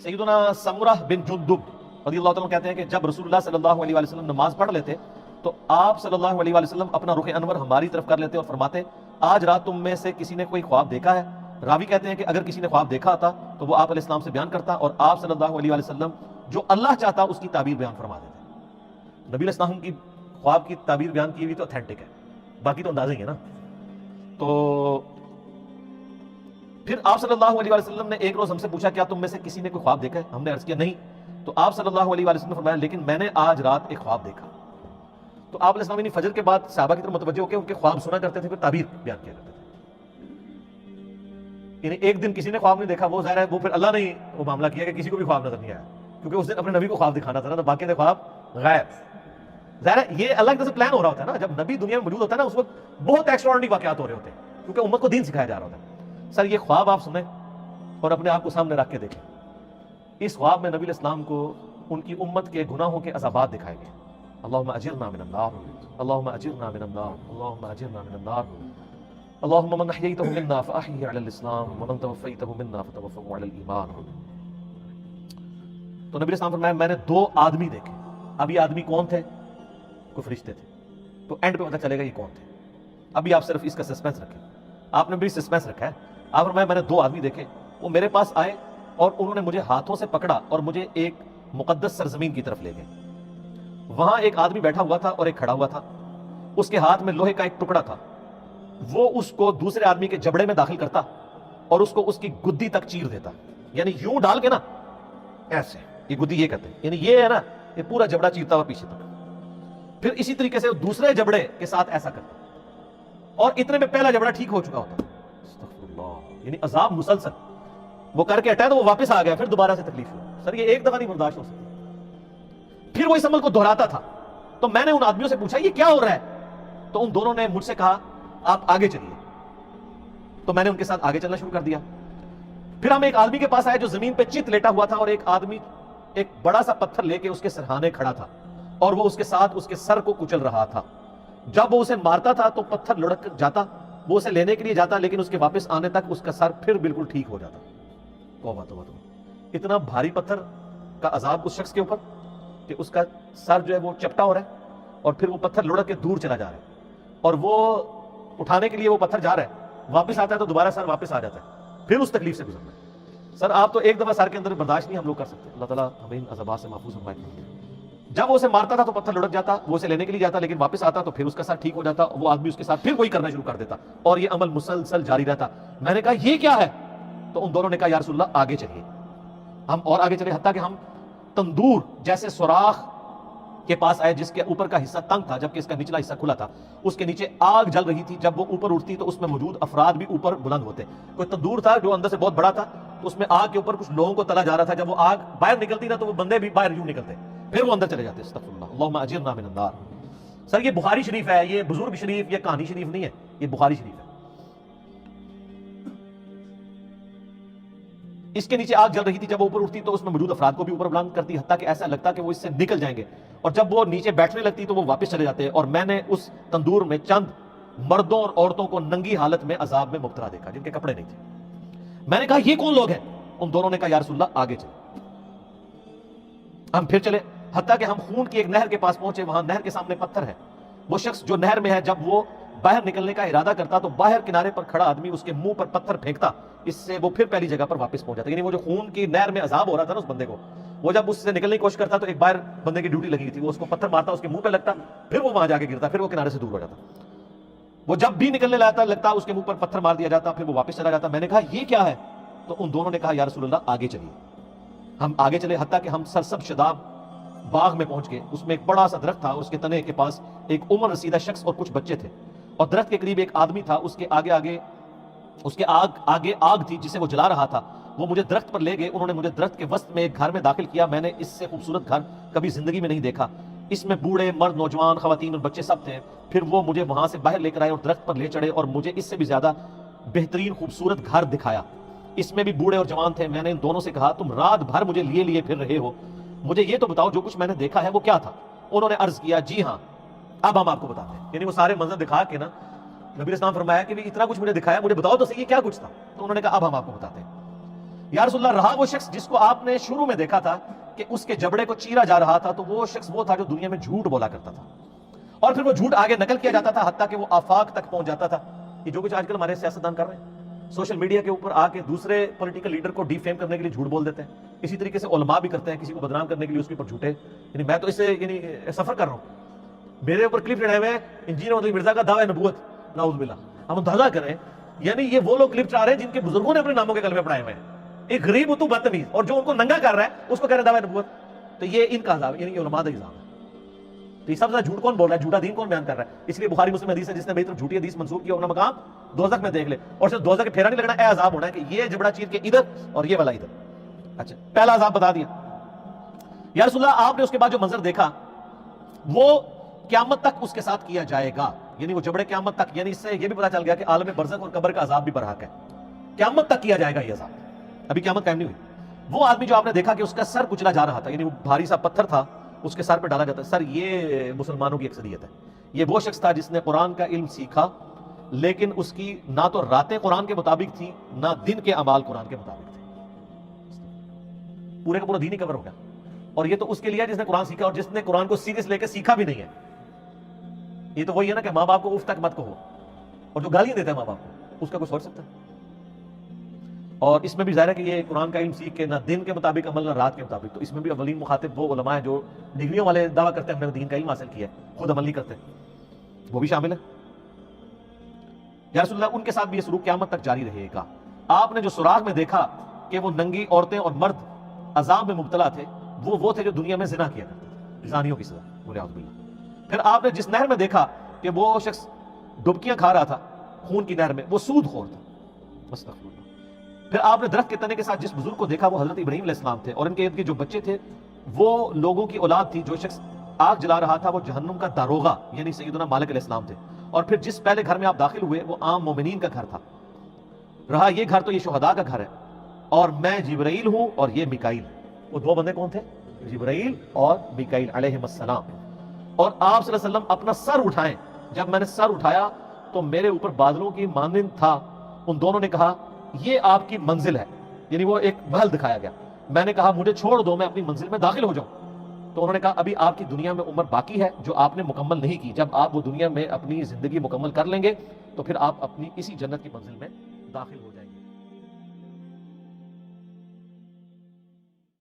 سیدنا سمرہ بن جندب رضی اللہ تعالیٰ کہتے ہیں کہ جب رسول اللہ صلی اللہ علیہ وسلم نماز پڑھ لیتے تو آپ صلی اللہ علیہ وسلم اپنا رخ انور ہماری طرف کر لیتے اور فرماتے آج رات تم میں سے کسی نے کوئی خواب دیکھا ہے؟ راوی کہتے ہیں کہ اگر کسی نے خواب دیکھا ہوتا تو وہ آپ علیہ السلام سے بیان کرتا اور آپ صلی اللہ علیہ وسلم جو اللہ چاہتا اس کی تعبیر بیان فرما دیتے۔ نبی علیہ السلام کی خواب کی تعبیر بیان کی ہوئی تو اتھینٹک ہے، باقی تو اندازے ہی ہے نا۔ تو پھر آپ صلی اللہ علیہ وسلم نے ایک روز ہم سے پوچھا کیا تم میں سے کسی نے کوئی خواب دیکھا ہے؟ ہم نے عرض کیا نہیں۔ تو آپ صلی اللہ علیہ وسلم نے فرمایا لیکن میں نے آج رات ایک خواب دیکھا۔ تو آپ علیہ السلام فجر کے بعد صحابہ کی طرف متوجہ ہو کے ان کے خواب سنا کرتے تھے، پھر تعبیر بیان کیا کرتے تھے۔ یعنی ایک دن کسی نے خواب نہیں دیکھا، وہ ظاہر ہے وہ پھر اللہ نے وہ معاملہ کیا کہ کسی کو بھی خواب نظر نہیں آیا، کیونکہ اس دن اپنے نبی کو خواب دکھانا تھا نا، باقی خواب غائب۔ ظاہر ہے یہ اللہ کی طرف سے پلان ہو رہا ہوتا ہے نا، جب نبی دنیا میں موجود ہوتا ہے نا اس وقت بہت ایکسٹراڈنری واقعات ہو رہے ہوتے ہیں، کیونکہ امت کو دین سکھایا جا رہا ہوتا ہے۔ سر یہ خواب آپ سنیں اور اپنے آپ کو سامنے رکھ کے دیکھیں، اس خواب میں نبی علیہ السلام کو ان کی امت کے گناہوں کے عذابات دکھائے گئے۔ اللہم اجرنا من النار، اللہم اجرنا من النار، اللہم اجرنا من النار، اللہم من احییتہ منا فاحیہ علی الاسلام ومن توفیتہ منا فتوفہ علی الایمان۔ تو نبی علیہ السلام فرمایا میں نے دو آدمی دیکھے۔ اب یہ آدمی کون تھے؟ کوئی فرشتے تھے، تو اینڈ پہ پتہ چلے گا یہ کون تھے۔ ابھی آپ صرف اس کا سسپینس رکھیں، آپ نے بھی سسپینس رکھا ہے۔ آپ فرمایا میں نے دو آدمی دیکھے، وہ میرے پاس آئے اور انہوں نے مجھے ہاتھوں سے پکڑا اور مجھے ایک مقدس سرزمین کی طرف لے گئے۔ وہاں ایک آدمی بیٹھا ہوا تھا اور ایک کھڑا ہوا تھا، اس کے ہاتھ میں لوہے کا ایک ٹکڑا تھا، وہ اس کو دوسرے آدمی کے جبڑے میں داخل کرتا اور اس کو اس کی گدی تک چیر دیتا، یعنی یوں ڈال کے نا ایسے، یہ گدی یہ کہتے ہیں، یعنی یہ ہے نا یہ پورا جبڑا چیرتا ہوا پیچھے تک، پھر اسی طریقے سے دوسرے جبڑے کے ساتھ ایسا کرتا اور اتنے میں پہلا جبڑا ٹھیک ہو چکا ہوتا۔ استغفر اللہ، یعنی عذاب مسلسل، وہ کر کے ہٹا تو وہ واپس آ گیا، پھر دوبارہ سے تکلیف ہوئی۔ سر یہ ایک دفعہ نہیں برداشت ہو سکتی۔ پھر وہ اس عمل کو دہراتا تھا، تو میں نے ان آدمیوں سے پوچھا یہ کیا ہو رہا ہے؟ تو ان دونوں نے مجھ سے کہا آپ آگے چلیے، تو میں نے ان کے ساتھ آگے چلنا شروع کر دیا۔ پھر ہم ایک آدمی کے پاس آئے جو زمین پہ چت لیٹا ہوا تھا اور ایک آدمی ایک بڑا سا پتھر لے کے اس کے سرہانے کھڑا تھا اور وہ اس کے ساتھ اس کے سر کو کچل رہا تھا۔ جب وہ اسے مارتا تھا تو پتھر لڑک جاتا، وہ اسے لینے کے لیے جاتا لیکن اس کے واپس آنے تک اس کا سر پھر بالکل ٹھیک ہو جاتا۔ توبہ توبہ توبہ، اتنا بھاری پتھر کا عذاب اس شخص کے اوپر کہ اس کا سر جو ہے وہ چپٹا ہو رہا ہے اور پھر وہ پتھر لڑک کے دور چلا جا رہا ہے اور وہ اٹھانے کے لیے وہ پتھر جا رہا ہے، واپس آتا ہے تو دوبارہ سر واپس آ جاتا ہے، پھر اس تکلیف سے گزرنا ہے۔ سر آپ تو ایک دفعہ سر کے اندر برداشت نہیں ہم لوگ کر سکتے، اللہ تعالیٰ ہمیں ان عذابات سے محفوظ فرمائے۔ جب وہ اسے مارتا تھا تو پتھر لڑک جاتا، وہ اسے لینے کے لیے جاتا لیکن واپس آتا تو پھر اس کا سر ٹھیک ہو جاتا، وہ آدمی اس کے ساتھ پھر وہی کرنا شروع کر دیتا اور یہ عمل مسلسل جاری رہتا۔ میں نے کہا یہ کیا ہے؟ تو ان دونوں نے کہا یا رسول اللہ آگے چلیے۔ ہم اور آگے چلے حتیٰ کہ ہم تندور جیسے سوراخ کے پاس آئے جس کے اوپر کا حصہ تنگ تھا جبکہ اس کا نچلا حصہ کھلا تھا، اس کے نیچے آگ جل رہی تھی، جب وہ اوپر اٹھتی تو اس میں موجود افراد بھی اوپر بلند ہوتے۔ کوئی تندور تھا جو اندر سے بہت بڑا تھا، اس میں آگ کے اوپر کچھ لوگوں کو تلا جا رہا تھا، جب وہ آگ باہر نکلتی نا تو وہ بندے بھی باہر یوں نکلتے، پھر وہ اندر چلے جاتے۔ استغفر اللہ، اللہم اجرنا من النار۔ سر یہ بخاری شریف ہے، یہ بزرگ شریف، یہ کہانی شریف نہیں ہے، یہ بخاری شریف ہے۔ اس کے نیچے آگ جل رہی تھی، جب وہ اوپر اٹھتی تو اس میں موجود افراد کو بھی اوپر بلند کرتی حتیٰ کہ ایسا لگتا کہ وہ اس سے نکل جائیں گے، اور جب وہ نیچے بیٹھنے لگتی تو وہ واپس چلے جاتے۔ اور میں نے اس تندور میں چند مردوں اور عورتوں کو ننگی حالت میں عذاب میں مبتلا دیکھا جن کے کپڑے نہیں تھے۔ میں نے کہا یہ کون لوگ ہیں؟ ان دونوں نے کہا یا رسول اللہ آگے چلے۔ ہم پھر چلے حتیٰ کہ ہم خون کی ایک نہر کے پاس پہنچے، وہاں نہر کے سامنے پتھر ہے، وہ شخص جو نہر میں ہے جب وہ باہر نکلنے کا ارادہ کرتا تو باہر کنارے پر کھڑا آدمی اس کے منہ پر پتھر پھینکتا، اس سے وہ پھر پہلی جگہ پر واپس پہنچ جاتا۔ یعنی وہ جو خون کی نہر میں عذاب ہو رہا تھا نا اس بندے کو، وہ جب اس سے نکلنے کی کوشش کرتا تو ایک باہر بندے کی ڈیوٹی لگی تھی، وہ اس کو پتھر مارتا، اس کے منہ پہ لگتا، پھر وہ وہاں جا کے گرتا، پھر وہ کنارے سے دور ہو جاتا۔ وہ جب بھی نکلنے لگتا اس کے منہ پر پتھر مار دیا جاتا، پھر وہ واپس چلا جاتا۔ میں نے کہا یہ کیا ہے؟ تو ان دونوں نے کہا یا رسول اللہ آگے چلیے۔ ہم آگے چلے حتیٰ کہ ہم سرسبز شداب باغ میں پہنچ گئے، اس میں ایک بڑا سا درخت تھا، اس کے تنے کے پاس ایک عمر رسیدہ شخص اور کچھ بچے تھے، اور درخت کے قریب ایک آدمی تھا، اس کے آگے آگ تھی جسے وہ جلا رہا تھا۔ وہ مجھے درخت پر لے گئے، انہوں نے مجھے درخت کے وسط میں ایک گھر میں داخل کیا۔ میں نے اس سے خوبصورت گھر کبھی زندگی میں نہیں دیکھا، اس میں بوڑھے مرد، نوجوان، خواتین اور بچے سب تھے۔ پھر وہ مجھے وہاں سے باہر لے کر آئے اور درخت پر لے چڑھے اور مجھے اس سے بھی زیادہ بہترین خوبصورت گھر دکھایا، اس میں بھی بوڑھے اور جوان تھے۔ میں نے ان دونوں سے کہا تم رات بھر مجھے لیے پھر رہے ہو، مجھے یہ تو بتاؤ جو کچھ میں نے دیکھا ہے وہ کیا تھا؟ انہوں نے عرض کیا جی ہاں اب ہم آپ کو بتاتے ہیں۔ یعنی وہ سارے منظر دکھا کے نا نبی اسلام فرمایا کہ اتنا کچھ مجھے دکھایا، مجھے بتاؤ تو صحیح کیا کچھ تھا؟ تو انہوں نے کہا اب ہم آپ کو بتاتے ہیں۔ یا رسول اللہ رہا وہ شخص جس کو آپ نے شروع میں دیکھا تھا کہ اس کے جبڑے کو چیرا جا رہا تھا، تو وہ شخص وہ تھا جو دنیا میں جھوٹ بولا کرتا تھا، اور پھر وہ جھوٹ آگے نقل کیا جاتا تھا حتیٰ کہ وہ آفاق تک پہنچ جاتا تھا. یہ جو کچھ آج کل ہمارے سیاستدان کر رہے ہیں، سوشل میڈیا کے اوپر آ کے دوسرے پولیٹیکل لیڈر کو ڈی فیم کرنے کے لیے جھوٹ بول دیتے ہیں. اسی طریقے سے علماء بھی کرتے ہیں، کسی کو بدنام کرنے کے لیے اس کے اوپر جھوٹے. یعنی میں تو اس سے سفر کر رہا ہوں، میرے اوپر کلپ چڑھائے ہوئے ہیں انجینئر مدنی مرزا کا دعوی نبوت، نعوذ باللہ. ہم اندازہ کریں، یعنی یہ وہ لوگ کلپ چڑھا رہے ہیں جن کے بزرگوں نے اپنے ناموں کے کلمے پڑھائے ہوئے ہیں. ایک غریب اتو بدتمیز، اور جو ان کو ننگا کر رہا ہے اس کو کہہ رہے ہیں دعوی نبوت. تو یہ ان کا عذاب، یعنی علماء کا عذاب ہے. تو یہ سب سے جھوٹ کون بول رہا ہے، جھوٹا دین کون بیان کر رہا ہے؟ اس لیے بخاری مسلم حدیث ہے، جس نے میری طرف جھوٹی حدیث منسوخ کیا اپنا مقام دوزخ میں دیکھ لے. اور صرف دوزخ کے پھیرا نہیں لگنا، اے عذاب ہونا ہے کہ یہ جبڑا چیر کے ادھر اور یہ والا ادھر. اچھا، پہلا عذاب بتا دیا. یا رسول اللہ آپ نے اس کے بعد جو منظر دیکھا وہ قیامت تک اس کے ساتھ کیا جائے گا، یعنی وہ جبڑے قیامت تک، یعنی اس سے یہ بھی پتا چل گیا کہ عالم برزخ اور قبر کا عذاب بھی برحق ہے. قیامت تک کیا جائے گا یہ عذاب، ابھی قیامت قائم نہیں ہوئی. وہ آدمی جو آپ نے دیکھا کہ اس کا سر کچلا جا رہا تھا، یعنی وہ بھاری سا پتھر تھا اس کے سر پہ ڈالا جاتا ہے. سر یہ مسلمانوں کی اکثریت ہے. یہ وہ شخص تھا جس نے قرآن کا علم سیکھا، لیکن اس کی نہ تو راتیں قرآن کے مطابق تھی نہ دن کے اعمال قرآن کے مطابق تھے. پورے کا پورا دین ہی کور ہو گیا. اور یہ تو اس کے لیے جس نے قرآن سیکھا اور جس نے قرآن کو سیریس لے کے سیکھا بھی نہیں ہے. یہ تو وہی ہے نا کہ ماں باپ کو اف تک مت کہو، اور جو گالیاں دیتے ہیں ماں باپ کو، اس کا کوئی سوچ سکتا ہے؟ اور اس میں بھی ظاہر ہے کہ یہ قرآن کا علم سیکھ کے نہ دن کے مطابق عمل نہ رات کے مطابق. تو اس میں بھی اولین مخاطب وہ علماء ہیں جو ڈگریوں والے دعویٰ کرتے ہیں ہم نے دین کا علم حاصل کیا ہے، خود عمل نہیں کرتے، وہ بھی شامل ہے. یا رسول اللہ ان کے ساتھ بھی یہ سلوک قیامت تک جاری رہے گا. آپ نے جو سراغ میں دیکھا کہ وہ ننگی عورتیں اور مرد عذاب میں مبتلا تھے، وہ تھے جو دنیا میں زنا کیا کرتے تھے، زانیوں کی سزا، والعیاذ باللہ. پھر آپ نے جس نہر میں دیکھا کہ وہ شخص ڈبکیاں کھا رہا تھا خون کی نہر میں، وہ سود خور تھا. استغفر اللہ. پھر آپ نے درخت کے تنے کے ساتھ جس بزرگ کو دیکھا وہ حضرت ابراہیم علیہ السلام تھے، اور ان کے ارد گرد جو بچے تھے وہ لوگوں کی اولاد تھی. جو شخص آگ جلا رہا تھا وہ جہنم کا داروغہ یعنی سیدنا مالک علیہ السلام تھے. اور پھر جس پہلے گھر میں آپ داخل ہوئے وہ عام مومنین کا گھر تھا. رہا یہ گھر تو یہ شہداء کا گھر ہے، اور میں جبرائیل ہوں اور یہ میکائیل. وہ دو بندے کون تھے؟ جبرائیل اور میکائیل علیہ السلام. اور آپ صلی اللہ علیہ وسلم اپنا سر اٹھائیں، جب میں نے سر اٹھایا تو میرے اوپر بادلوں کی مانند تھا. ان دونوں نے کہا یہ آپ کی منزل ہے، یعنی وہ ایک محل دکھایا گیا. میں نے کہا مجھے چھوڑ دو، میں اپنی منزل میں داخل ہو جاؤں. تو انہوں نے کہا ابھی آپ کی دنیا میں عمر باقی ہے جو آپ نے مکمل نہیں کی. جب آپ وہ دنیا میں اپنی زندگی مکمل کر لیں گے تو پھر آپ اپنی اسی جنت کی منزل میں داخل ہو جائیں گے.